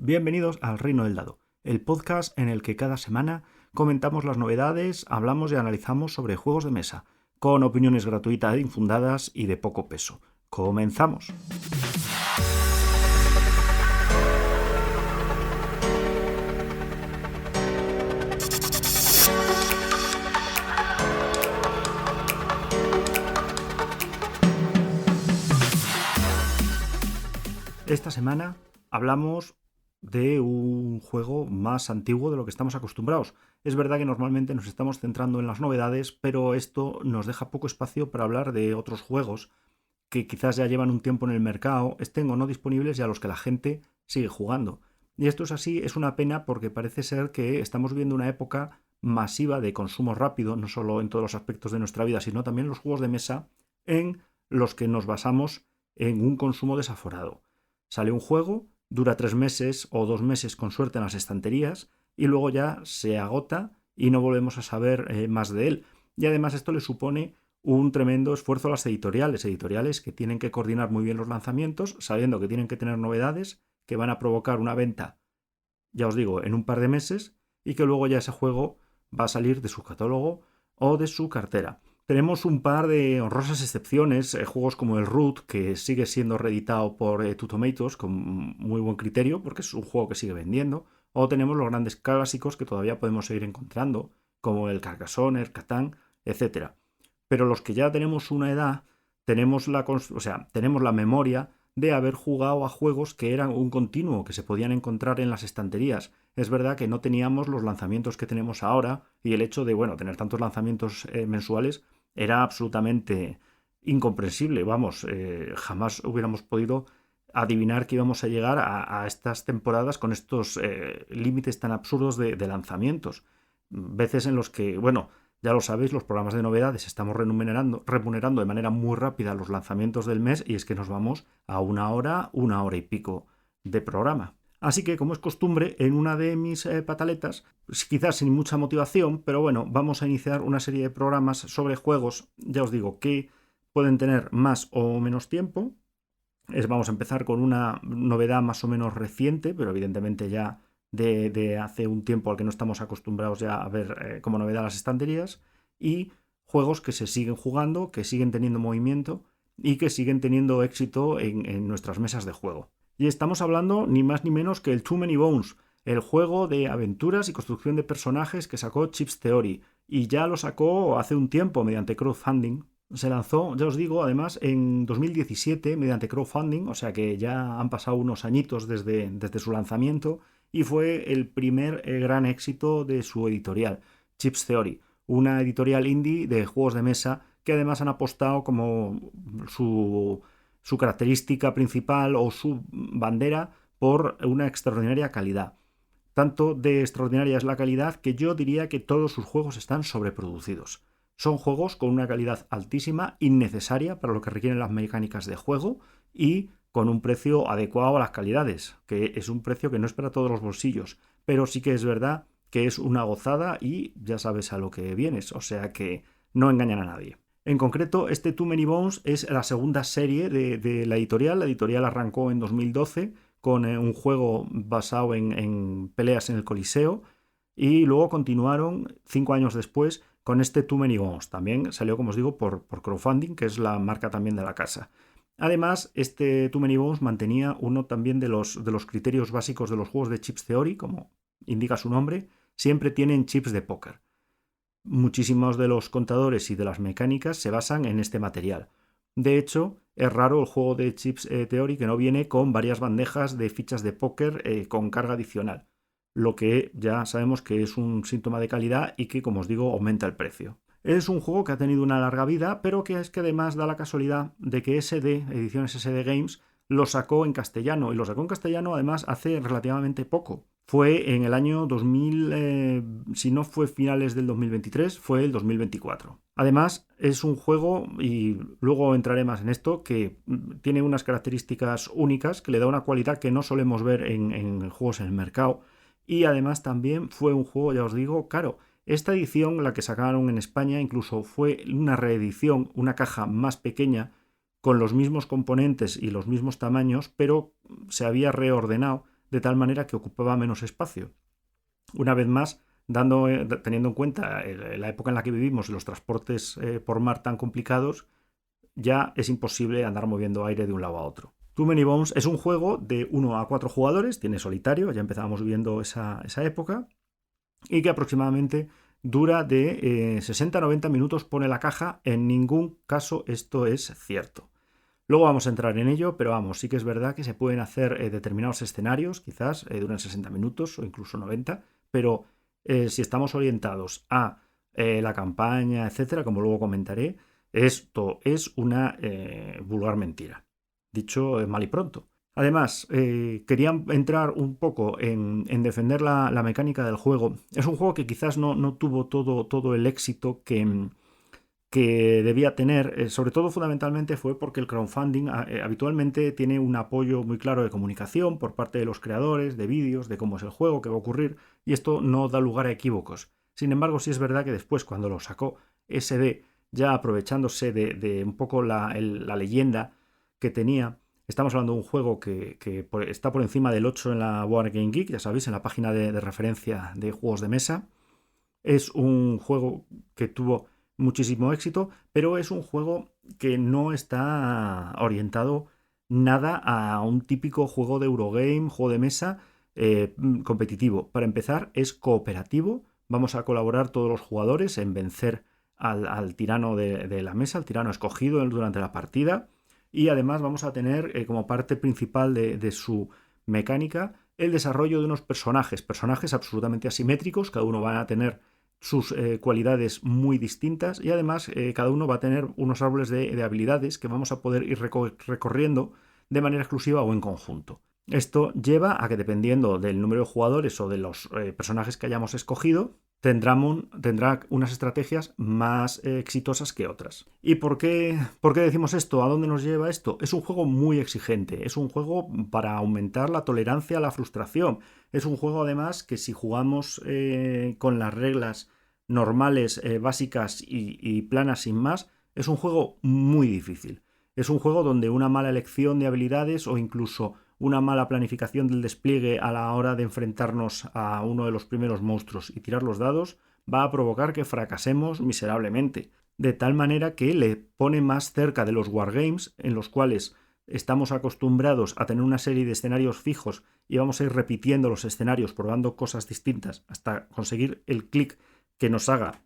Bienvenidos al Reino del Dado, el podcast en el que cada semana comentamos las novedades, hablamos y analizamos sobre juegos de mesa, con opiniones gratuitas e infundadas y de poco peso. ¡Comenzamos! Esta semana hablamos de un juego más antiguo de lo que estamos acostumbrados. Es verdad que normalmente nos estamos centrando en las novedades, pero esto nos deja poco espacio para hablar de otros juegos que quizás ya llevan un tiempo en el mercado, estén o no disponibles y a los que la gente sigue jugando. Y esto es así, es una pena porque parece ser que estamos viviendo una época masiva de consumo rápido, no solo en todos los aspectos de nuestra vida, sino también en los juegos de mesa en los que nos basamos en un consumo desaforado. Sale un juego, dura 3 meses o 2 meses con suerte en las estanterías y luego ya se agota y no volvemos a saber más de él. Y además esto le supone un tremendo esfuerzo a las editoriales que tienen que coordinar muy bien los lanzamientos, sabiendo que tienen que tener novedades que van a provocar una venta, ya os digo, en un par de meses y que luego ya ese juego va a salir de su catálogo o de su cartera. Tenemos un par de honrosas excepciones, juegos como el Root, que sigue siendo reeditado por Two Tomatoes con muy buen criterio, porque es un juego que sigue vendiendo, o tenemos los grandes clásicos que todavía podemos seguir encontrando, como el Carcassonne, el Catán, etc. Pero los que ya tenemos una edad, tenemos la memoria de haber jugado a juegos que eran un continuo, que se podían encontrar en las estanterías. Es verdad que no teníamos los lanzamientos que tenemos ahora y el hecho de, tener tantos lanzamientos mensuales era absolutamente incomprensible. Jamás hubiéramos podido adivinar que íbamos a llegar a estas temporadas con estos límites tan absurdos de lanzamientos. Veces en los que, ya lo sabéis, los programas de novedades estamos remunerando de manera muy rápida los lanzamientos del mes y es que nos vamos a una hora y pico de programa. Así que, como es costumbre, en una de mis pataletas, quizás sin mucha motivación, pero vamos a iniciar una serie de programas sobre juegos, ya os digo, que pueden tener más o menos tiempo. Vamos a empezar con una novedad más o menos reciente, pero evidentemente ya de hace un tiempo al que no estamos acostumbrados ya a ver como novedad las estanterías, y juegos que se siguen jugando, que siguen teniendo movimiento y que siguen teniendo éxito en nuestras mesas de juego. Y estamos hablando ni más ni menos que el Too Many Bones, el juego de aventuras y construcción de personajes que sacó Chips Theory, y ya lo sacó hace un tiempo mediante crowdfunding. Se lanzó, ya os digo, además en 2017 mediante crowdfunding, o sea que ya han pasado unos añitos desde su lanzamiento, y fue el primer gran éxito de su editorial, Chips Theory, una editorial indie de juegos de mesa que además han apostado como su característica principal o su bandera por una extraordinaria calidad. Tanto de extraordinaria es la calidad que yo diría que todos sus juegos están sobreproducidos. Son juegos con una calidad altísima, innecesaria para lo que requieren las mecánicas de juego y con un precio adecuado a las calidades, que es un precio que no es para todos los bolsillos, pero sí que es verdad que es una gozada y ya sabes a lo que vienes, o sea que no engañan a nadie. En concreto, este Too Many Bones es la segunda serie de la editorial. La editorial arrancó en 2012 con un juego basado en peleas en el Coliseo y luego continuaron 5 años después con este Too Many Bones. También salió, como os digo, por crowdfunding, que es la marca también de la casa. Además, este Too Many Bones mantenía uno también de los criterios básicos de los juegos de Chips Theory, como indica su nombre, siempre tienen chips de póker. Muchísimos de los contadores y de las mecánicas se basan en este material. De hecho, es raro el juego de Chips Theory que no viene con varias bandejas de fichas de póker con carga adicional, lo que ya sabemos que es un síntoma de calidad y que, como os digo, aumenta el precio. Es un juego que ha tenido una larga vida, pero que además da la casualidad de que Ediciones SD Games, lo sacó en castellano, y lo sacó en castellano además hace relativamente poco. Fue en el año 2000, si no fue finales del 2023, fue el 2024. Además, es un juego, y luego entraré más en esto, que tiene unas características únicas, que le da una cualidad que no solemos ver en juegos en el mercado, y además también fue un juego, ya os digo, caro. Esta edición, la que sacaron en España, incluso fue una reedición, una caja más pequeña, con los mismos componentes y los mismos tamaños, pero se había reordenado de tal manera que ocupaba menos espacio. Una vez más, teniendo en cuenta la época en la que vivimos y los transportes por mar tan complicados, ya es imposible andar moviendo aire de un lado a otro. Too Many Bones es un juego de 1 a 4 jugadores, tiene solitario, ya empezábamos viendo esa época, y que aproximadamente dura de 60 a 90 minutos, pone la caja. En ningún caso esto es cierto. Luego vamos a entrar en ello, pero vamos, sí que es verdad que se pueden hacer determinados escenarios, quizás duran 60 minutos o incluso 90, pero si estamos orientados a la campaña, etcétera, como luego comentaré, esto es una vulgar mentira. Dicho mal y pronto. Además, quería entrar un poco en defender la mecánica del juego. Es un juego que quizás no tuvo todo el éxito que debía tener, sobre todo fundamentalmente fue porque el crowdfunding habitualmente tiene un apoyo muy claro de comunicación por parte de los creadores, de vídeos, de cómo es el juego, qué va a ocurrir, y esto no da lugar a equívocos. Sin embargo, sí es verdad que después, cuando lo sacó SD, ya aprovechándose de un poco la leyenda que tenía, estamos hablando de un juego que está por encima del 8 en la Board Game Geek, ya sabéis, en la página de referencia de juegos de mesa. Es un juego que tuvo muchísimo éxito, pero es un juego que no está orientado nada a un típico juego de Eurogame, juego de mesa competitivo. Para empezar, es cooperativo. Vamos a colaborar todos los jugadores en vencer al tirano de la mesa, al tirano escogido durante la partida. Y además vamos a tener como parte principal de su mecánica el desarrollo de unos personajes absolutamente asimétricos. Cada uno va a tener sus cualidades muy distintas, y además cada uno va a tener unos árboles de habilidades que vamos a poder ir recorriendo de manera exclusiva o en conjunto. Esto lleva a que, dependiendo del número de jugadores o de los personajes que hayamos escogido, tendrá unas estrategias más exitosas que otras. ¿Y por qué decimos esto? ¿A dónde nos lleva esto? Es un juego muy exigente, es un juego para aumentar la tolerancia a la frustración. Es un juego, además, que si jugamos con las reglas normales, básicas y planas sin más, es un juego muy difícil. Es un juego donde una mala elección de habilidades o incluso una mala planificación del despliegue a la hora de enfrentarnos a uno de los primeros monstruos y tirar los dados va a provocar que fracasemos miserablemente. De tal manera que le pone más cerca de los wargames, en los cuales estamos acostumbrados a tener una serie de escenarios fijos y vamos a ir repitiendo los escenarios, probando cosas distintas hasta conseguir el clic que nos haga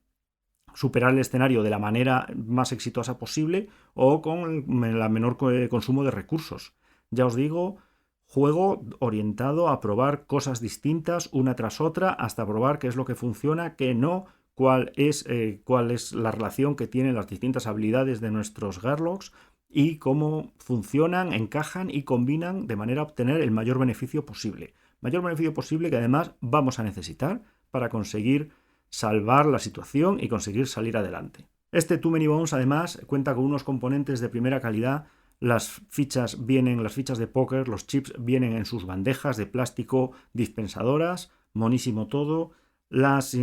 superar el escenario de la manera más exitosa posible o con el menor consumo de recursos. Ya os digo, juego orientado a probar cosas distintas una tras otra hasta probar qué es lo que funciona, qué no, cuál es la relación que tienen las distintas habilidades de nuestros Garlocs y cómo funcionan, encajan y combinan de manera a obtener el mayor beneficio posible. Mayor beneficio posible que además vamos a necesitar para conseguir salvar la situación y conseguir salir adelante. Este Too Many Bones además cuenta con unos componentes de primera calidad. Las fichas de póker, los chips vienen en sus bandejas de plástico dispensadoras, monísimo todo. Las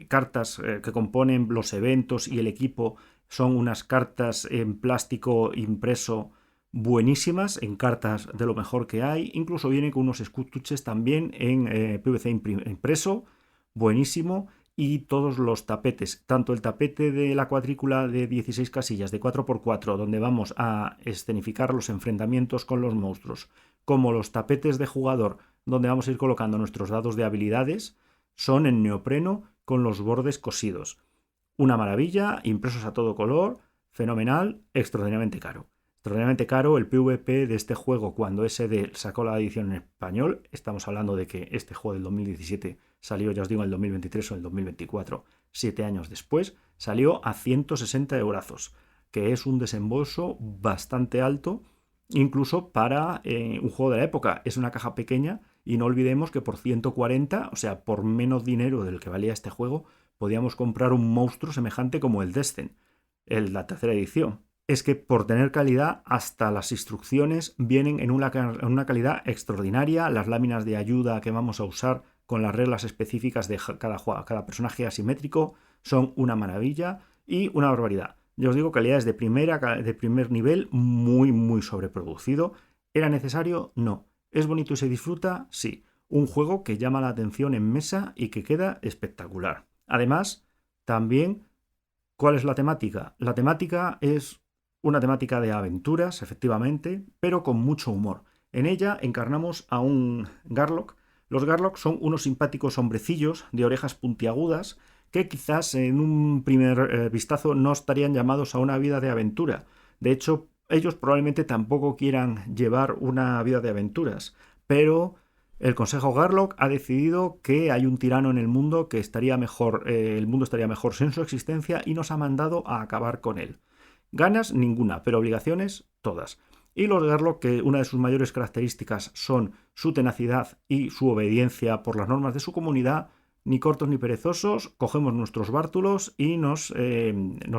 cartas que componen los eventos y el equipo son unas cartas en plástico impreso buenísimas, en cartas de lo mejor que hay. Incluso viene con unos estuches también en PVC impreso, buenísimo. Y todos los tapetes, tanto el tapete de la cuadrícula de 16 casillas de 4x4, donde vamos a escenificar los enfrentamientos con los monstruos, como los tapetes de jugador, donde vamos a ir colocando nuestros dados de habilidades, son en neopreno con los bordes cosidos. Una maravilla, impresos a todo color, fenomenal, extraordinariamente caro. Extraordinariamente caro el PvP de este juego. Cuando SD sacó la edición en español, estamos hablando de que este juego del 2017 salió, ya os digo, en el 2023 o en el 2024, 7 años después, salió a 160 eurazos, que es un desembolso bastante alto, incluso para un juego de la época. Es una caja pequeña y no olvidemos que por 140, o sea, por menos dinero del que valía este juego, podíamos comprar un monstruo semejante como el Descent, la tercera edición. Es que por tener calidad, hasta las instrucciones vienen en una calidad extraordinaria. Las láminas de ayuda que vamos a usar con las reglas específicas de cada personaje asimétrico son una maravilla y una barbaridad. Ya os digo, calidades de primer nivel, muy, muy sobreproducido. ¿Era necesario? No. ¿Es bonito y se disfruta? Sí. Un juego que llama la atención en mesa y que queda espectacular. Además, también, ¿cuál es la temática? La temática es una temática de aventuras, efectivamente, pero con mucho humor. En ella encarnamos a un Garlock. Los Garlock son unos simpáticos hombrecillos de orejas puntiagudas que quizás en un primer vistazo no estarían llamados a una vida de aventura. De hecho, ellos probablemente tampoco quieran llevar una vida de aventuras, pero el Consejo Garlock ha decidido que hay un tirano en el mundo que estaría mejor, el mundo estaría mejor sin su existencia y nos ha mandado a acabar con él. Ganas ninguna, pero obligaciones todas. Y los Garlock, que una de sus mayores características son su tenacidad y su obediencia por las normas de su comunidad, ni cortos ni perezosos, cogemos nuestros bártulos y nos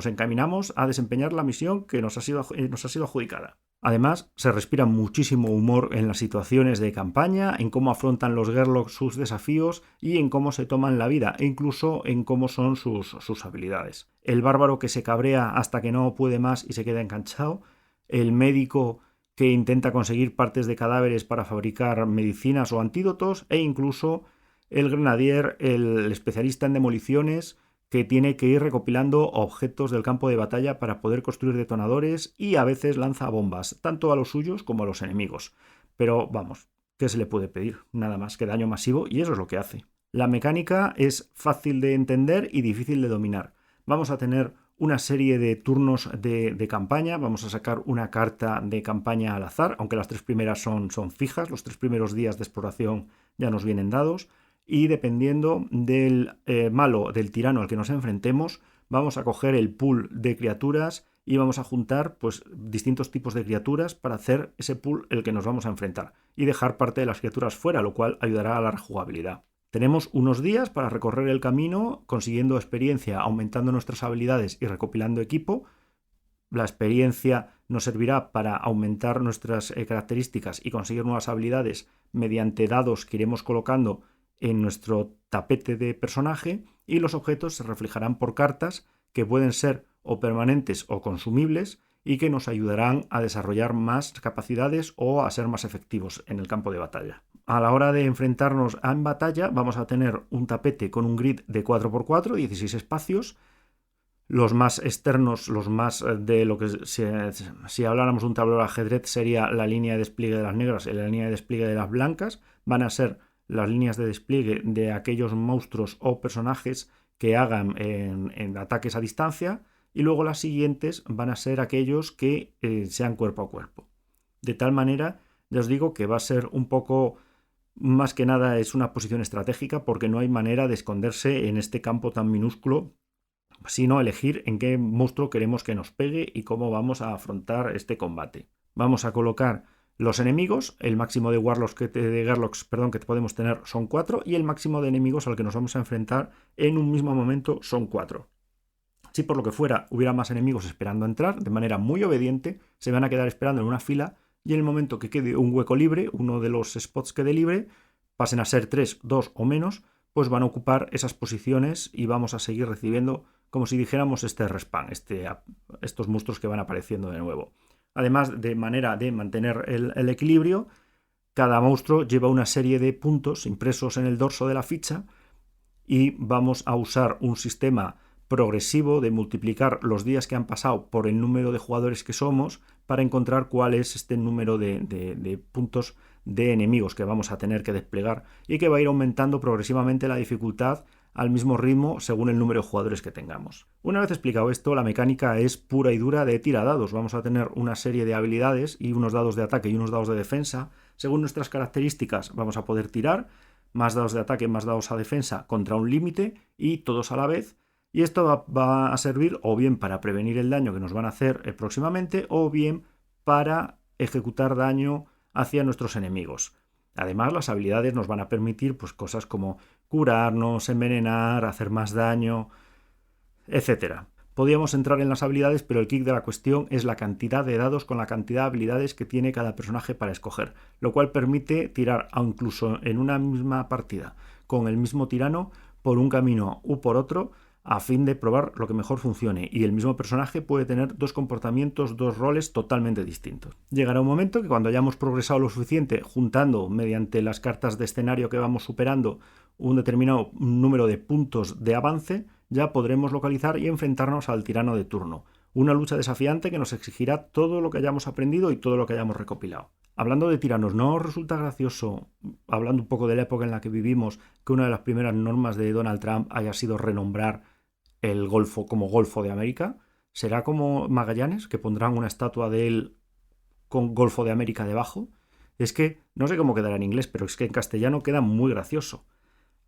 encaminamos a desempeñar la misión que nos ha sido adjudicada. Además, se respira muchísimo humor en las situaciones de campaña, en cómo afrontan los Garlock sus desafíos y en cómo se toman la vida, e incluso en cómo son sus habilidades. El bárbaro que se cabrea hasta que no puede más y se queda enganchado, el médico que intenta conseguir partes de cadáveres para fabricar medicinas o antídotos, e incluso el grenadier, el especialista en demoliciones, que tiene que ir recopilando objetos del campo de batalla para poder construir detonadores y a veces lanza bombas, tanto a los suyos como a los enemigos. Pero vamos, ¿qué se le puede pedir? Nada más que daño masivo, y eso es lo que hace. La mecánica es fácil de entender y difícil de dominar. Vamos a tener una serie de turnos de campaña, vamos a sacar una carta de campaña al azar, aunque las 3 primeras son fijas, los 3 primeros días de exploración ya nos vienen dados. Y dependiendo del malo, del tirano al que nos enfrentemos, vamos a coger el pool de criaturas y vamos a juntar pues distintos tipos de criaturas para hacer ese pool el que nos vamos a enfrentar y dejar parte de las criaturas fuera, lo cual ayudará a la rejugabilidad. Tenemos unos días para recorrer el camino consiguiendo experiencia, aumentando nuestras habilidades y recopilando equipo. La experiencia nos servirá para aumentar nuestras características y conseguir nuevas habilidades mediante dados que iremos colocando en nuestro tapete de personaje, y los objetos se reflejarán por cartas que pueden ser o permanentes o consumibles y que nos ayudarán a desarrollar más capacidades o a ser más efectivos en el campo de batalla. A la hora de enfrentarnos en batalla vamos a tener un tapete con un grid de 4x4, 16 espacios. Los más externos, los más de lo que si habláramos de un tablero de ajedrez sería la línea de despliegue de las negras y la línea de despliegue de las blancas. Van a ser las líneas de despliegue de aquellos monstruos o personajes que hagan en ataques a distancia, y luego las siguientes van a ser aquellos que sean cuerpo a cuerpo. De tal manera, ya os digo que va a ser un poco, más que nada es una posición estratégica, porque no hay manera de esconderse en este campo tan minúsculo, sino elegir en qué monstruo queremos que nos pegue y cómo vamos a afrontar este combate. Vamos a colocar los enemigos, el máximo de Garlocks que podemos tener son 4, y el máximo de enemigos al que nos vamos a enfrentar en un mismo momento son 4. Si por lo que fuera hubiera más enemigos esperando a entrar, de manera muy obediente, se van a quedar esperando en una fila, y en el momento que quede un hueco libre, uno de los spots quede libre, pasen a ser 3, 2 o menos, pues van a ocupar esas posiciones y vamos a seguir recibiendo, como si dijéramos, este respawn, estos monstruos que van apareciendo de nuevo. Además, de manera de mantener el equilibrio, cada monstruo lleva una serie de puntos impresos en el dorso de la ficha, y vamos a usar un sistema progresivo de multiplicar los días que han pasado por el número de jugadores que somos para encontrar cuál es este número de puntos de enemigos que vamos a tener que desplegar, y que va a ir aumentando progresivamente la dificultad al mismo ritmo según el número de jugadores que tengamos. Una vez explicado esto, la mecánica es pura y dura de tiradados. Vamos a tener una serie de habilidades y unos dados de ataque y unos dados de defensa. Según nuestras características vamos a poder tirar más dados de ataque, más dados a defensa contra un límite, y todos a la vez. Y esto va a servir o bien para prevenir el daño que nos van a hacer próximamente, o bien para ejecutar daño hacia nuestros enemigos. Además, las habilidades nos van a permitir pues, cosas como curarnos, envenenar, hacer más daño, etc. Podríamos entrar en las habilidades, pero el kick de la cuestión es la cantidad de dados con la cantidad de habilidades que tiene cada personaje para escoger, lo cual permite tirar, incluso en una misma partida con el mismo tirano, por un camino u por otro, a fin de probar lo que mejor funcione, y el mismo personaje puede tener dos comportamientos, dos roles totalmente distintos. Llegará un momento que cuando hayamos progresado lo suficiente, juntando mediante las cartas de escenario que vamos superando un determinado número de puntos de avance, ya podremos localizar y enfrentarnos al tirano de turno. Una lucha desafiante que nos exigirá todo lo que hayamos aprendido y todo lo que hayamos recopilado. Hablando de tiranos, ¿no os resulta gracioso, hablando un poco de la época en la que vivimos, que una de las primeras normas de Donald Trump haya sido renombrar el Golfo como Golfo de América? ¿Será como Magallanes, que pondrán una estatua de él con Golfo de América debajo? Es que no sé cómo quedará en inglés, pero es que en castellano queda muy gracioso.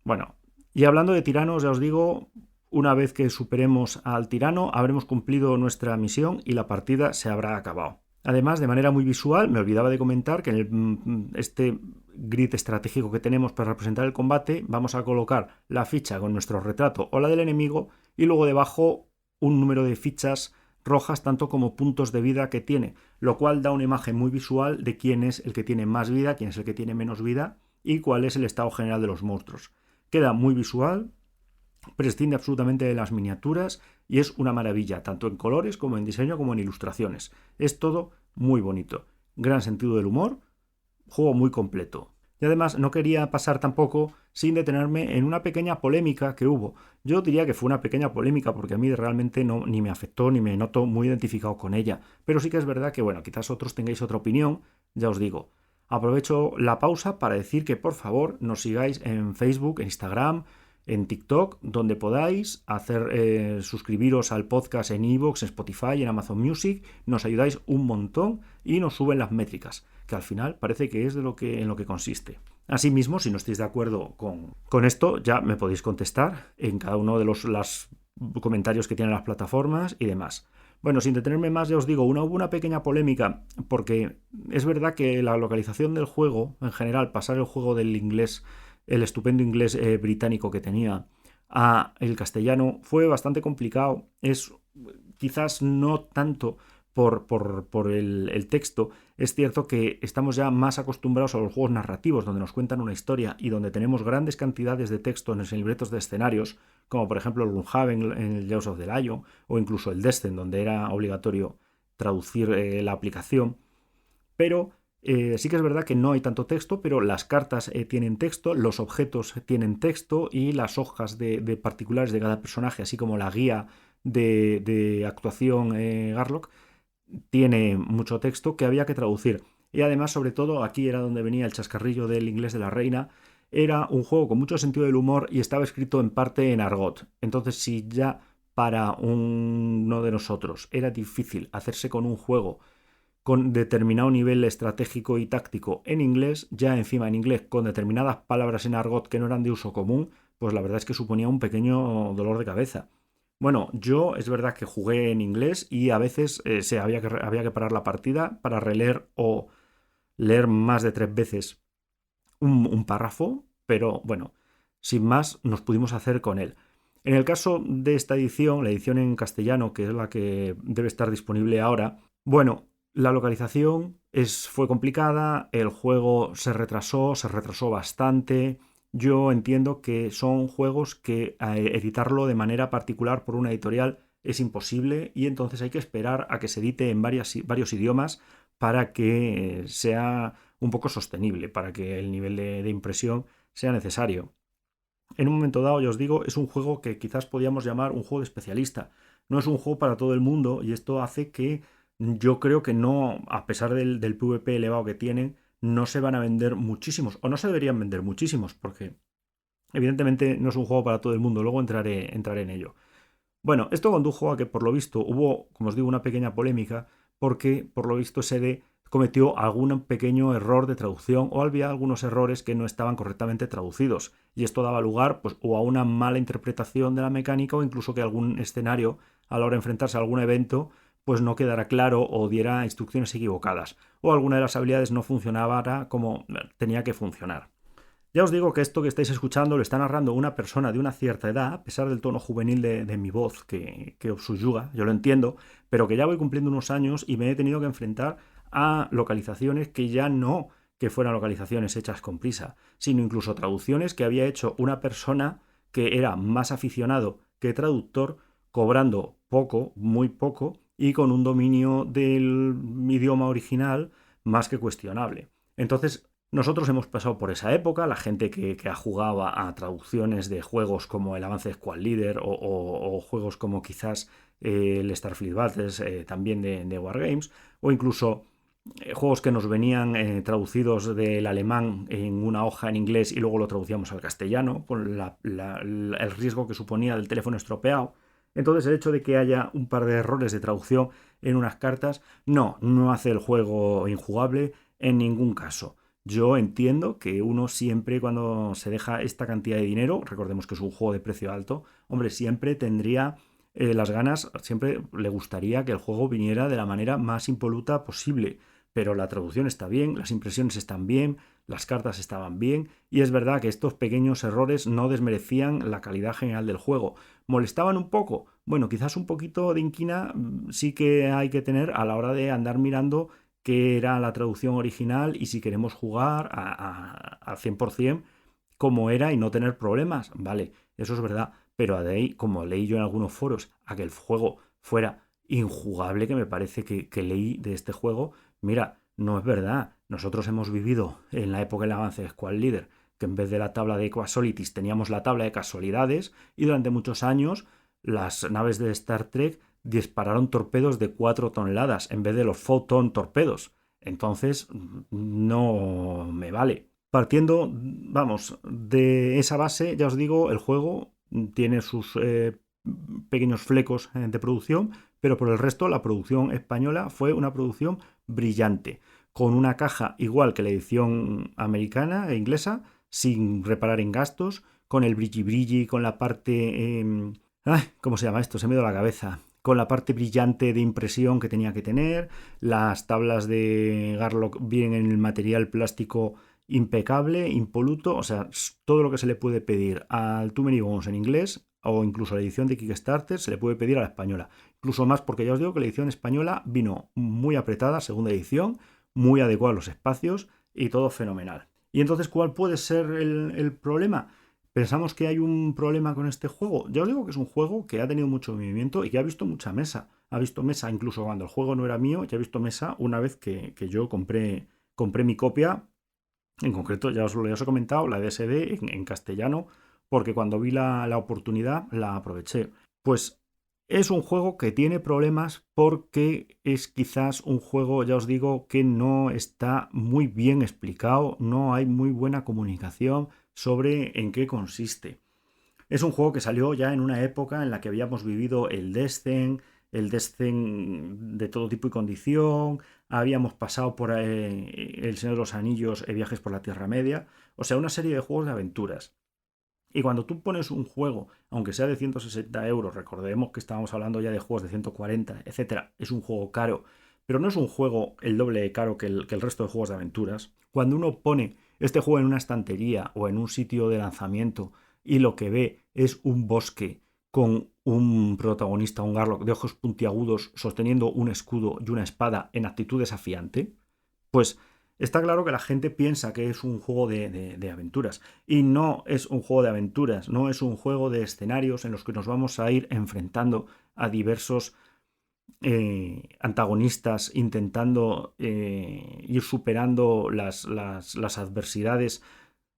Bueno, y hablando de tiranos, ya os digo, una vez que superemos al tirano, habremos cumplido nuestra misión y la partida se habrá acabado. Además, de manera muy visual, me olvidaba de comentar que en este grid estratégico que tenemos para representar el combate, vamos a colocar la ficha con nuestro retrato o la del enemigo, y luego debajo un número de fichas rojas tanto como puntos de vida que tiene, lo cual da una imagen muy visual de quién es el que tiene más vida, quién es el que tiene menos vida y cuál es el estado general de los monstruos. Queda muy visual, prescinde absolutamente de las miniaturas y es una maravilla, tanto en colores como en diseño como en ilustraciones. Es todo muy bonito. Gran sentido del humor, juego muy completo. Y además no quería pasar tampoco sin detenerme en una pequeña polémica que hubo. Yo diría que fue una pequeña polémica porque a mí realmente no, ni me afectó ni me noto muy identificado con ella. Pero sí que es verdad que, bueno, quizás otros tengáis otra opinión, ya os digo. Aprovecho la pausa para decir que por favor nos sigáis en Facebook, en Instagram, en TikTok, donde podáis hacer suscribiros al podcast en iVoox, en Spotify, en Amazon Music. Nos ayudáis un montón y nos suben las métricas, que al final parece que es en lo que consiste. Asimismo, si no estáis de acuerdo con esto, ya me podéis contestar en cada uno de los comentarios que tienen las plataformas y demás. Bueno, sin detenerme más, ya os digo, hubo una pequeña polémica, porque es verdad que la localización del juego, en general, pasar el juego del inglés, el estupendo inglés británico que tenía, a el castellano, fue bastante complicado. Es quizás no tanto por el texto. Es cierto que estamos ya más acostumbrados a los juegos narrativos, donde nos cuentan una historia y donde tenemos grandes cantidades de texto en los libretos de escenarios, como por ejemplo el Gloomhaven en el Jaws of the Lion, o incluso el Descent, donde era obligatorio traducir la aplicación. Pero sí que es verdad que no hay tanto texto, pero las cartas tienen texto, los objetos tienen texto y las hojas de particulares de cada personaje, así como la guía de actuación Garlock, tiene mucho texto que había que traducir. Y además, sobre todo, aquí era donde venía el chascarrillo del inglés de la reina. Era un juego con mucho sentido del humor y estaba escrito en parte en argot. Entonces, si ya para uno de nosotros era difícil hacerse con un juego con determinado nivel estratégico y táctico en inglés, ya encima en inglés con determinadas palabras en argot que no eran de uso común, pues la verdad es que suponía un pequeño dolor de cabeza. Bueno, yo es verdad que jugué en inglés y a veces había que parar la partida para releer o leer más de 3 veces un párrafo, pero bueno, sin más nos pudimos hacer con él. En el caso de esta edición, la edición en castellano, que es la que debe estar disponible ahora, bueno, la localización fue complicada, el juego se retrasó bastante. Yo entiendo que son juegos que editarlo de manera particular por una editorial es imposible y entonces hay que esperar a que se edite en varios idiomas para que sea un poco sostenible, para que el nivel de impresión sea necesario. En un momento dado, ya os digo, es un juego que quizás podíamos llamar un juego de especialista. No es un juego para todo el mundo y esto hace que yo creo que no, a pesar del PvP elevado que tienen, no se van a vender muchísimos, o no se deberían vender muchísimos, porque evidentemente no es un juego para todo el mundo. Luego entraré en ello. Bueno, esto condujo a que por lo visto hubo, como os digo, una pequeña polémica, porque por lo visto SD cometió algún pequeño error de traducción o había algunos errores que no estaban correctamente traducidos. Y esto daba lugar pues, o a una mala interpretación de la mecánica o incluso que algún escenario, a la hora de enfrentarse a algún evento, pues no quedara claro o diera instrucciones equivocadas. O alguna de las habilidades no funcionara como tenía que funcionar. Ya os digo que esto que estáis escuchando lo está narrando una persona de una cierta edad, a pesar del tono juvenil de mi voz que os subyuga, yo lo entiendo, pero que ya voy cumpliendo unos años y me he tenido que enfrentar a localizaciones que ya no que fueran localizaciones hechas con prisa, sino incluso traducciones que había hecho una persona que era más aficionado que traductor, cobrando poco, muy poco, y con un dominio del idioma original más que cuestionable. Entonces, nosotros hemos pasado por esa época, la gente que ha jugado a traducciones de juegos como el Avance Squad Leader o juegos como quizás el Starfleet Battles, también de Wargames, o incluso juegos que nos venían traducidos del alemán en una hoja en inglés y luego lo traducíamos al castellano, con el riesgo que suponía del teléfono estropeado. Entonces el hecho de que haya un par de errores de traducción en unas cartas no hace el juego injugable en ningún caso. Yo entiendo que uno siempre cuando se deja esta cantidad de dinero, recordemos que es un juego de precio alto, hombre, siempre tendría las ganas, siempre le gustaría que el juego viniera de la manera más impoluta posible, pero la traducción está bien, las impresiones están bien, las cartas estaban bien, y es verdad que estos pequeños errores no desmerecían la calidad general del juego. ¿Molestaban un poco? Bueno, quizás un poquito de inquina sí que hay que tener a la hora de andar mirando qué era la traducción original y si queremos jugar al 100% como era y no tener problemas. Vale, eso es verdad, pero de ahí, como leí yo en algunos foros, a que el juego fuera injugable, que me parece que leí de este juego, mira, no es verdad. Nosotros hemos vivido en la época del avance de Squad Leader, que en vez de la tabla de casualties teníamos la tabla de casualidades, y durante muchos años las naves de Star Trek dispararon torpedos de 4 toneladas en vez de los photon torpedos. Entonces, no me vale. Partiendo, vamos, de esa base, ya os digo, el juego tiene sus pequeños flecos de producción, pero por el resto la producción española fue una producción brillante, con una caja igual que la edición americana e inglesa, sin reparar en gastos, con el brilli brilli, con la parte... ¿cómo se llama esto? Se me ha ido la cabeza. Con la parte brillante de impresión que tenía que tener, las tablas de Garlock vienen en el material plástico impecable, impoluto, o sea, todo lo que se le puede pedir al Too Many Bones en inglés o incluso la edición de Kickstarter se le puede pedir a la española. Incluso más porque ya os digo que la edición española vino muy apretada, segunda edición, muy adecuada a los espacios y todo fenomenal. Y entonces, ¿cuál puede ser el problema? ¿Pensamos que hay un problema con este juego? Ya os digo que es un juego que ha tenido mucho movimiento y que ha visto mucha mesa. Ha visto mesa incluso cuando el juego no era mío, ya ha visto mesa una vez que yo compré mi copia. En concreto, ya os lo he comentado, la DSD en castellano, porque cuando vi la oportunidad la aproveché. Pues es un juego que tiene problemas porque es quizás un juego, ya os digo, que no está muy bien explicado, no hay muy buena comunicación sobre en qué consiste. Es un juego que salió ya en una época en la que habíamos vivido el Descent de todo tipo y condición, habíamos pasado por El Señor de los Anillos, Viajes por la Tierra Media, o sea, una serie de juegos de aventuras. Y cuando tú pones un juego, aunque sea de 160 euros, recordemos que estábamos hablando ya de juegos de 140, etcétera, es un juego caro, pero no es un juego el doble de caro que el resto de juegos de aventuras. Cuando uno pone este juego en una estantería o en un sitio de lanzamiento y lo que ve es un bosque con un protagonista, un Garlock de ojos puntiagudos sosteniendo un escudo y una espada en actitud desafiante, pues está claro que la gente piensa que es un juego de aventuras. Y no es un juego de aventuras, no es un juego de escenarios en los que nos vamos a ir enfrentando a diversos antagonistas, intentando ir superando las adversidades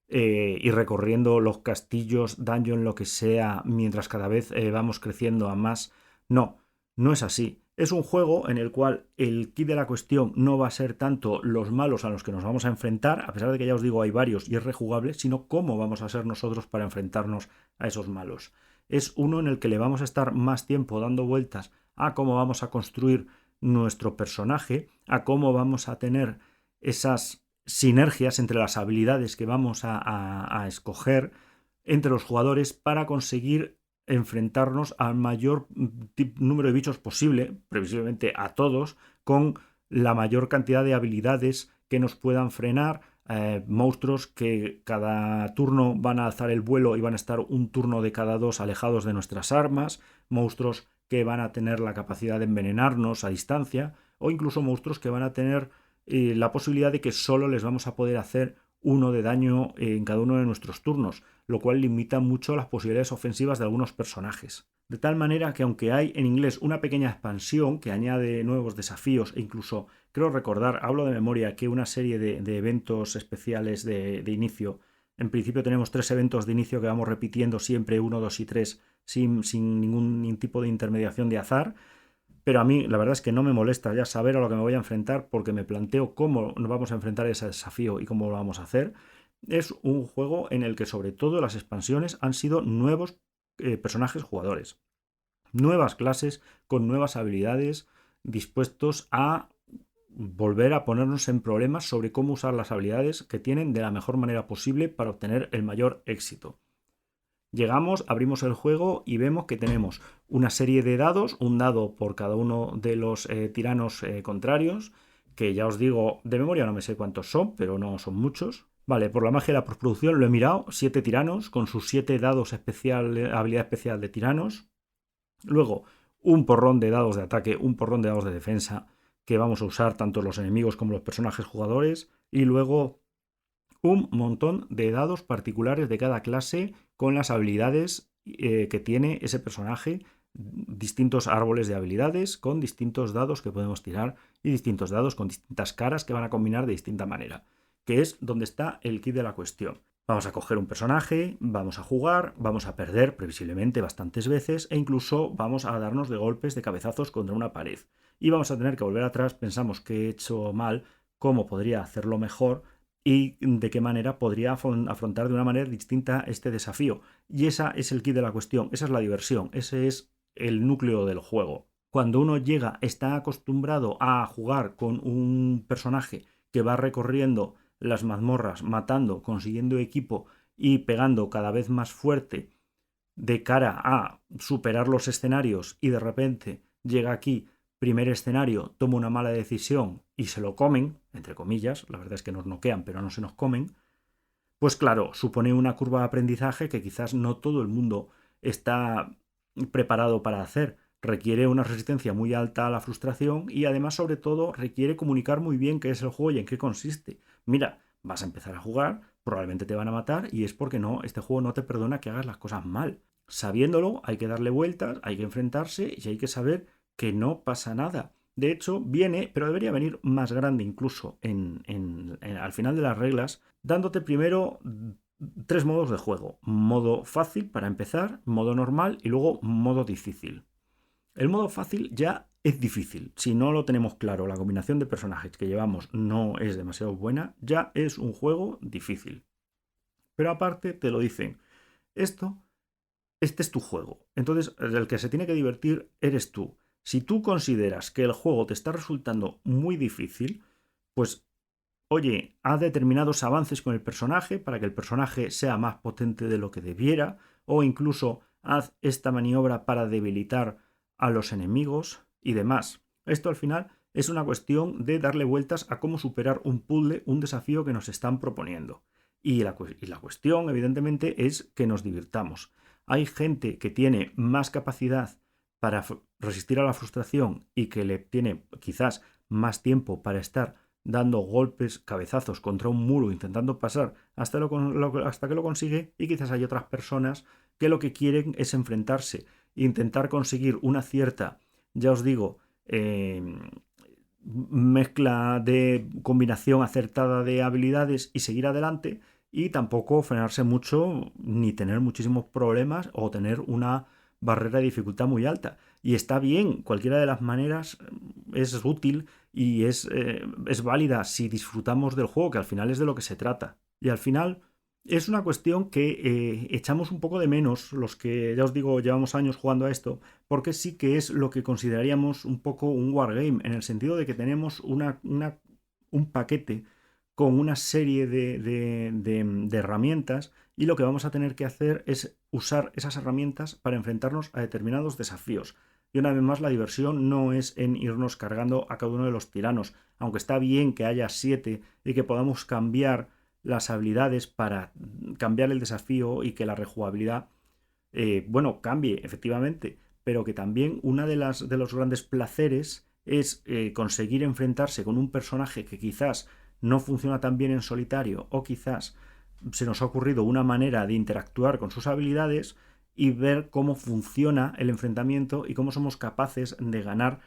y recorriendo los castillos, dungeon, lo que sea, mientras cada vez vamos creciendo a más. No, no es así. Es un juego en el cual el kit de la cuestión no va a ser tanto los malos a los que nos vamos a enfrentar, a pesar de que ya os digo hay varios y es rejugable, sino cómo vamos a ser nosotros para enfrentarnos a esos malos. Es uno en el que le vamos a estar más tiempo dando vueltas a cómo vamos a construir nuestro personaje, a cómo vamos a tener esas sinergias entre las habilidades que vamos a escoger entre los jugadores para conseguir enfrentarnos al mayor número de bichos posible, previsiblemente a todos, con la mayor cantidad de habilidades que nos puedan frenar, monstruos que cada turno van a alzar el vuelo y van a estar un turno de cada dos alejados de nuestras armas, monstruos que van a tener la capacidad de envenenarnos a distancia, o incluso monstruos que van a tener la posibilidad de que solo les vamos a poder hacer 1 de daño en cada uno de nuestros turnos, lo cual limita mucho las posibilidades ofensivas de algunos personajes. De tal manera que aunque hay en inglés una pequeña expansión que añade nuevos desafíos e incluso, creo recordar, hablo de memoria, que una serie de eventos especiales de inicio, en principio tenemos 3 eventos de inicio que vamos repitiendo siempre, 1, 2 y 3, sin ningún tipo de intermediación de azar, pero a mí la verdad es que no me molesta ya saber a lo que me voy a enfrentar porque me planteo cómo nos vamos a enfrentar a ese desafío y cómo lo vamos a hacer. Es un juego en el que sobre todo las expansiones han sido nuevos personajes jugadores, nuevas clases con nuevas habilidades dispuestos a volver a ponernos en problemas sobre cómo usar las habilidades que tienen de la mejor manera posible para obtener el mayor éxito. Llegamos, abrimos el juego y vemos que tenemos una serie de dados, un dado por cada uno de los tiranos contrarios, que ya os digo, de memoria no me sé cuántos son, pero no son muchos. Vale, por la magia de la postproducción lo he mirado, 7 tiranos con sus 7 dados especial, habilidad especial de tiranos. Luego, un porrón de dados de ataque, un porrón de dados de defensa que vamos a usar tanto los enemigos como los personajes jugadores. Y luego un montón de dados particulares de cada clase con las habilidades que tiene ese personaje, distintos árboles de habilidades con distintos dados que podemos tirar y distintos dados con distintas caras que van a combinar de distinta manera, que es donde está el kit de la cuestión. Vamos a coger un personaje, vamos a jugar, vamos a perder previsiblemente bastantes veces e incluso vamos a darnos de golpes, de cabezazos contra una pared. Y vamos a tener que volver atrás, pensamos que he hecho mal, cómo podría hacerlo mejor y de qué manera podría afrontar de una manera distinta este desafío. Y esa es el kit de la cuestión, esa es la diversión, ese es el núcleo del juego. Cuando uno llega, está acostumbrado a jugar con un personaje que va recorriendo las mazmorras, matando, consiguiendo equipo y pegando cada vez más fuerte de cara a superar los escenarios y de repente llega aquí, primer escenario, toma una mala decisión y se lo comen, entre comillas, la verdad es que nos noquean pero no se nos comen, pues claro, supone una curva de aprendizaje que quizás no todo el mundo está preparado para hacer. Requiere una resistencia muy alta a la frustración y además, sobre todo, requiere comunicar muy bien qué es el juego y en qué consiste. Mira, vas a empezar a jugar, probablemente te van a matar y es porque no, este juego no te perdona que hagas las cosas mal. Sabiéndolo, hay que darle vueltas, hay que enfrentarse y hay que saber que no pasa nada. De hecho, viene, pero debería venir más grande incluso al final de las reglas, dándote primero 3 modos de juego. Modo fácil para empezar, modo normal y luego modo difícil. El modo fácil ya es difícil. Si no lo tenemos claro, la combinación de personajes que llevamos no es demasiado buena, ya es un juego difícil. Pero aparte te lo dicen, este es tu juego. Entonces, el que se tiene que divertir eres tú. Si tú consideras que el juego te está resultando muy difícil, pues, oye, haz determinados avances con el personaje para que el personaje sea más potente de lo que debiera, o incluso haz esta maniobra para debilitar a los enemigos y demás. Esto al final es una cuestión de darle vueltas a cómo superar un puzzle, un desafío que nos están proponiendo. Y la cuestión, evidentemente, es que nos divirtamos. Hay gente que tiene más capacidad para resistir a la frustración y que le tiene quizás más tiempo para estar dando golpes, cabezazos contra un muro, intentando pasar hasta que lo consigue, y quizás hay otras personas que lo que quieren es enfrentarse, intentar conseguir una cierta, ya os digo, mezcla de combinación acertada de habilidades y seguir adelante, y tampoco frenarse mucho ni tener muchísimos problemas o tener una barrera de dificultad muy alta. Y está bien, cualquiera de las maneras es útil y es válida si disfrutamos del juego, que al final es de lo que se trata. Y al final es una cuestión que echamos un poco de menos los que, ya os digo, llevamos años jugando a esto, porque sí que es lo que consideraríamos un poco un wargame, en el sentido de que tenemos un paquete con una serie de herramientas, y lo que vamos a tener que hacer es usar esas herramientas para enfrentarnos a determinados desafíos. Y una vez más, la diversión no es en irnos cargando a cada uno de los tiranos, aunque está bien que haya 7 y que podamos cambiar las habilidades para cambiar el desafío y que la rejugabilidad, cambie efectivamente, pero que también una de los grandes placeres es conseguir enfrentarse con un personaje que quizás no funciona tan bien en solitario, o quizás se nos ha ocurrido una manera de interactuar con sus habilidades y ver cómo funciona el enfrentamiento y cómo somos capaces de ganar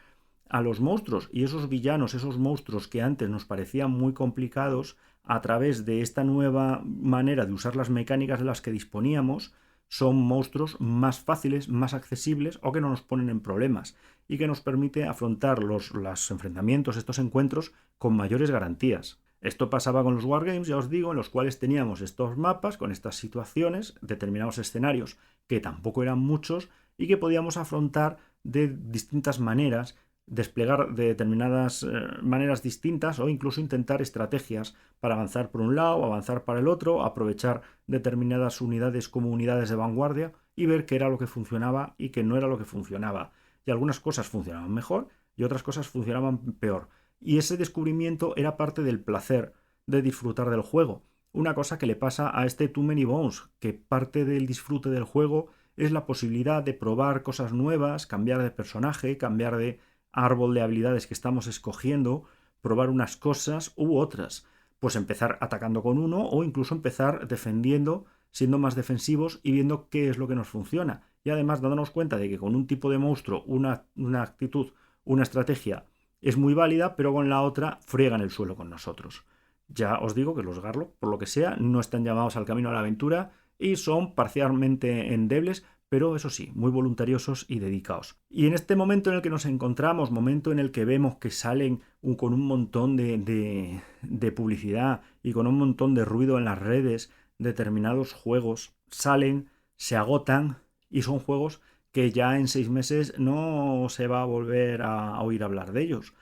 a los monstruos. Y esos villanos, esos monstruos que antes nos parecían muy complicados, a través de esta nueva manera de usar las mecánicas de las que disponíamos, son monstruos más fáciles, más accesibles o que no nos ponen en problemas y que nos permite afrontar los enfrentamientos, estos encuentros, con mayores garantías. Esto pasaba con los wargames, ya os digo, en los cuales teníamos estos mapas con estas situaciones, determinados escenarios que tampoco eran muchos y que podíamos afrontar de distintas maneras, desplegar de determinadas maneras distintas o incluso intentar estrategias para avanzar por un lado, avanzar para el otro, aprovechar determinadas unidades como unidades de vanguardia y ver qué era lo que funcionaba y qué no era lo que funcionaba. Y algunas cosas funcionaban mejor y otras cosas funcionaban peor. Y ese descubrimiento era parte del placer de disfrutar del juego. Una cosa que le pasa a este Too Many Bones, que parte del disfrute del juego es la posibilidad de probar cosas nuevas, cambiar de personaje, cambiar de árbol de habilidades que estamos escogiendo, probar unas cosas u otras. Pues empezar atacando con uno o incluso empezar defendiendo, siendo más defensivos y viendo qué es lo que nos funciona. Y además dándonos cuenta de que con un tipo de monstruo, una actitud, una estrategia es muy válida, pero con la otra friegan el suelo con nosotros. Ya os digo que los Garlock, por lo que sea, no están llamados al camino de la aventura y son parcialmente endebles, pero eso sí, muy voluntariosos y dedicados. Y en este momento en el que nos encontramos, momento en el que vemos que salen con un montón de publicidad y con un montón de ruido en las redes, determinados juegos salen, se agotan y son juegos que ya en 6 meses no se va a volver a oír hablar de ellos.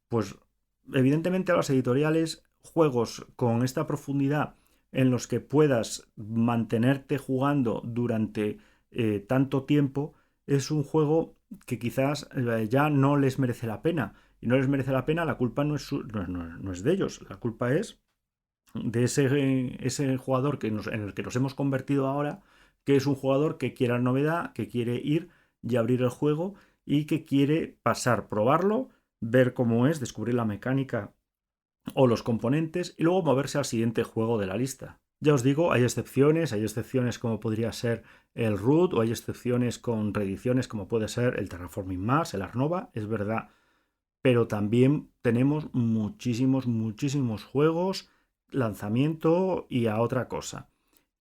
Pues evidentemente a las editoriales, juegos con esta profundidad en los que puedas mantenerte jugando durante tanto tiempo, es un juego que quizás ya no les merece la pena. Y no les merece la pena, la culpa no es de ellos, la culpa es de ese jugador en el que nos hemos convertido ahora, que es un jugador que quiere la novedad, que quiere ir y abrir el juego y que quiere pasar, probarlo, ver cómo es, descubrir la mecánica o los componentes y luego moverse al siguiente juego de la lista. Ya os digo, hay excepciones como podría ser el Root o hay excepciones con reediciones como puede ser el Terraforming Mars, el Ars Nova, es verdad, pero también tenemos muchísimos juegos, lanzamiento y a otra cosa.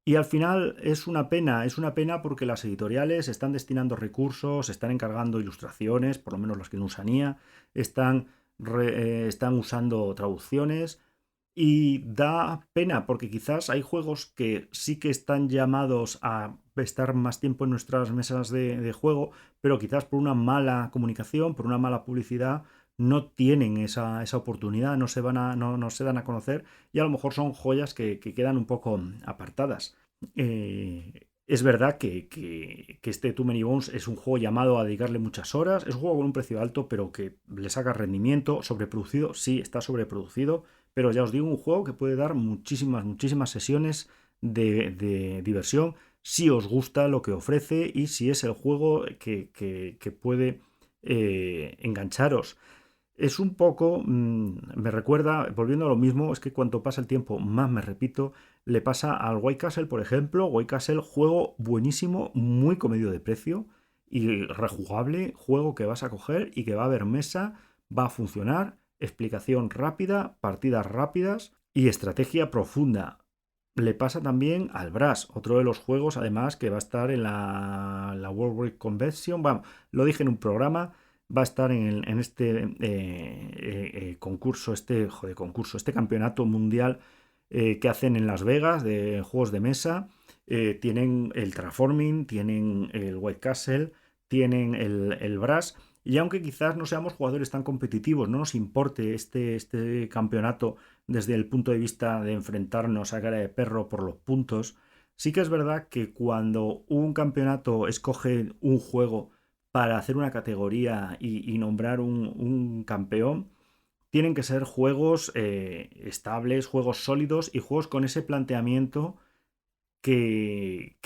Y al final es una pena porque las editoriales están destinando recursos, están encargando ilustraciones, por lo menos las que no usanía, están usando traducciones y da pena porque quizás hay juegos que sí que están llamados a estar más tiempo en nuestras mesas de juego, pero quizás por una mala comunicación, por una mala publicidad, no tienen esa oportunidad, no se dan a conocer y a lo mejor son joyas que quedan un poco apartadas. Es verdad que este Too Many Bones es un juego llamado a dedicarle muchas horas, es un juego con un precio alto, pero que le saca rendimiento, sobreproducido, sí, está sobreproducido, pero ya os digo, un juego que puede dar muchísimas sesiones de diversión si os gusta lo que ofrece y si es el juego que puede engancharos. Es un poco, me recuerda, volviendo a lo mismo, es que cuanto pasa el tiempo más me repito, le pasa al White Castle, por ejemplo. White Castle, juego buenísimo, muy comedido de precio y rejugable, juego que vas a coger y que va a haber mesa, va a funcionar, explicación rápida, partidas rápidas y estrategia profunda. Le pasa también al Brass, otro de los juegos además que va a estar en la World War Convention, bueno, lo dije en un programa, va a estar en este concurso, este campeonato mundial que hacen en Las Vegas de juegos de mesa. Tienen el Terraforming, tienen el White Castle, tienen el Brass. Y aunque quizás no seamos jugadores tan competitivos, no nos importe este campeonato desde el punto de vista de enfrentarnos a cara de perro por los puntos, sí que es verdad que cuando un campeonato escoge un juego para hacer una categoría y nombrar un campeón, tienen que ser juegos estables, juegos sólidos y juegos con ese planteamiento que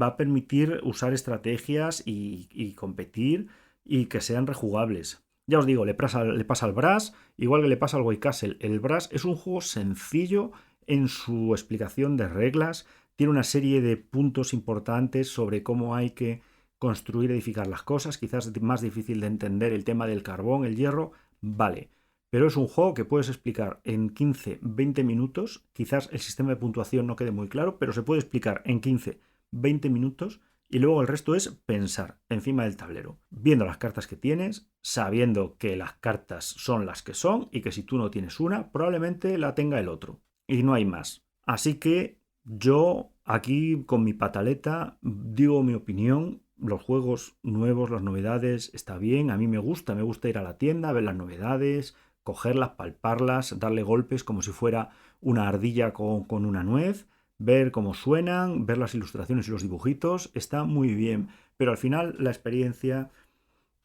va a permitir usar estrategias y competir y que sean rejugables. Ya os digo, le pasa al Brass, igual que le pasa al White Castle. El Brass es un juego sencillo en su explicación de reglas, tiene una serie de puntos importantes sobre cómo hay que construir, edificar las cosas, quizás es más difícil de entender el tema del carbón, el hierro, vale. Pero es un juego que puedes explicar en 15, 20 minutos, quizás el sistema de puntuación no quede muy claro, pero se puede explicar en 15, 20 minutos y luego el resto es pensar encima del tablero, viendo las cartas que tienes, sabiendo que las cartas son las que son y que si tú no tienes una, probablemente la tenga el otro. Y no hay más. Así que yo aquí con mi pataleta digo mi opinión. Los juegos nuevos, las novedades, está bien. A mí me gusta ir a la tienda, ver las novedades, cogerlas, palparlas, darle golpes como si fuera una ardilla con una nuez, ver cómo suenan, ver las ilustraciones y los dibujitos, está muy bien. Pero al final la experiencia,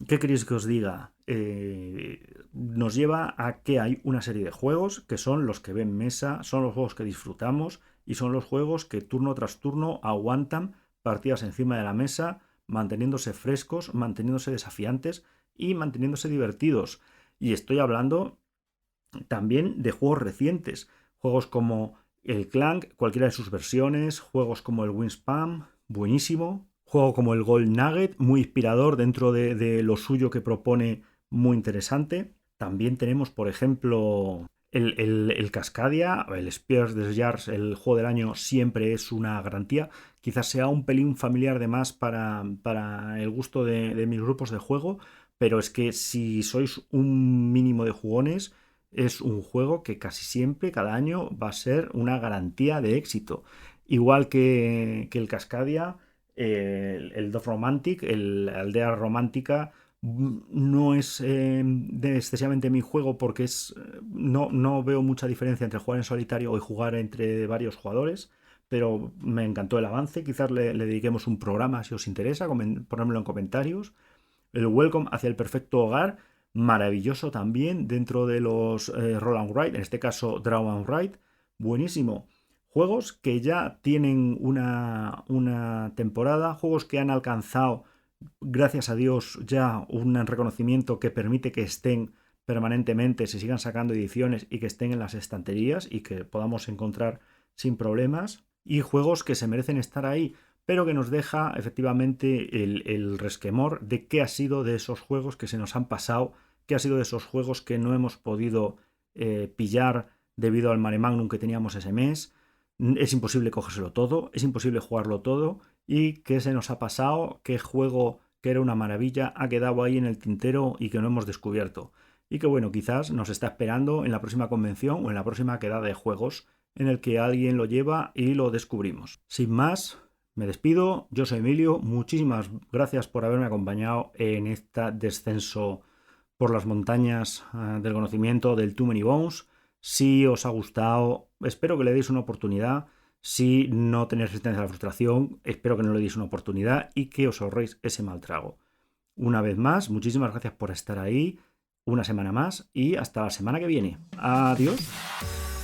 ¿qué queréis que os diga? Nos lleva a que hay una serie de juegos que son los que ven mesa, son los juegos que disfrutamos y son los juegos que turno tras turno aguantan partidas encima de la mesa, manteniéndose frescos, manteniéndose desafiantes y manteniéndose divertidos. Y estoy hablando también de juegos recientes, juegos como el Clank, cualquiera de sus versiones, juegos como el Wingspan, buenísimo, juego como el Gold Nugget, muy inspirador dentro de lo suyo que propone, muy interesante. También tenemos, por ejemplo, el Cascadia, el Spears the Jars, el juego del año siempre es una garantía. Quizás sea un pelín familiar de más para el gusto de mis grupos de juego, pero es que si sois un mínimo de jugones, es un juego que casi siempre, cada año, va a ser una garantía de éxito. Igual que el Cascadia, el Dove Romantic, el Aldea Romántica, no es excesivamente mi juego porque no veo mucha diferencia entre jugar en solitario y jugar entre varios jugadores, pero me encantó el avance. Quizás le dediquemos un programa si os interesa, ponérmelo en comentarios. El Welcome hacia el perfecto hogar, maravilloso también dentro de los Roll and Ride, en este caso Draw and Ride, buenísimo. Juegos que ya tienen una temporada, juegos que han alcanzado, gracias a Dios, ya un reconocimiento que permite que estén permanentemente, se sigan sacando ediciones y que estén en las estanterías y que podamos encontrar sin problemas. Y juegos que se merecen estar ahí, pero que nos deja efectivamente el resquemor de qué ha sido de esos juegos que se nos han pasado, qué ha sido de esos juegos que no hemos podido pillar debido al mare magnum que teníamos ese mes. Es imposible cogérselo todo, es imposible jugarlo todo, y qué se nos ha pasado, qué juego que era una maravilla ha quedado ahí en el tintero y que no hemos descubierto. Y que bueno, quizás nos está esperando en la próxima convención o en la próxima quedada de juegos en el que alguien lo lleva y lo descubrimos. Sin más, me despido, yo soy Emilio, muchísimas gracias por haberme acompañado en este descenso por las montañas del conocimiento del Too Many Bones. Si os ha gustado, espero que le deis una oportunidad. Si no tenéis resistencia a la frustración, espero que no le deis una oportunidad y que os ahorréis ese mal trago. Una vez más, muchísimas gracias por estar ahí, una semana más y hasta la semana que viene. Adiós.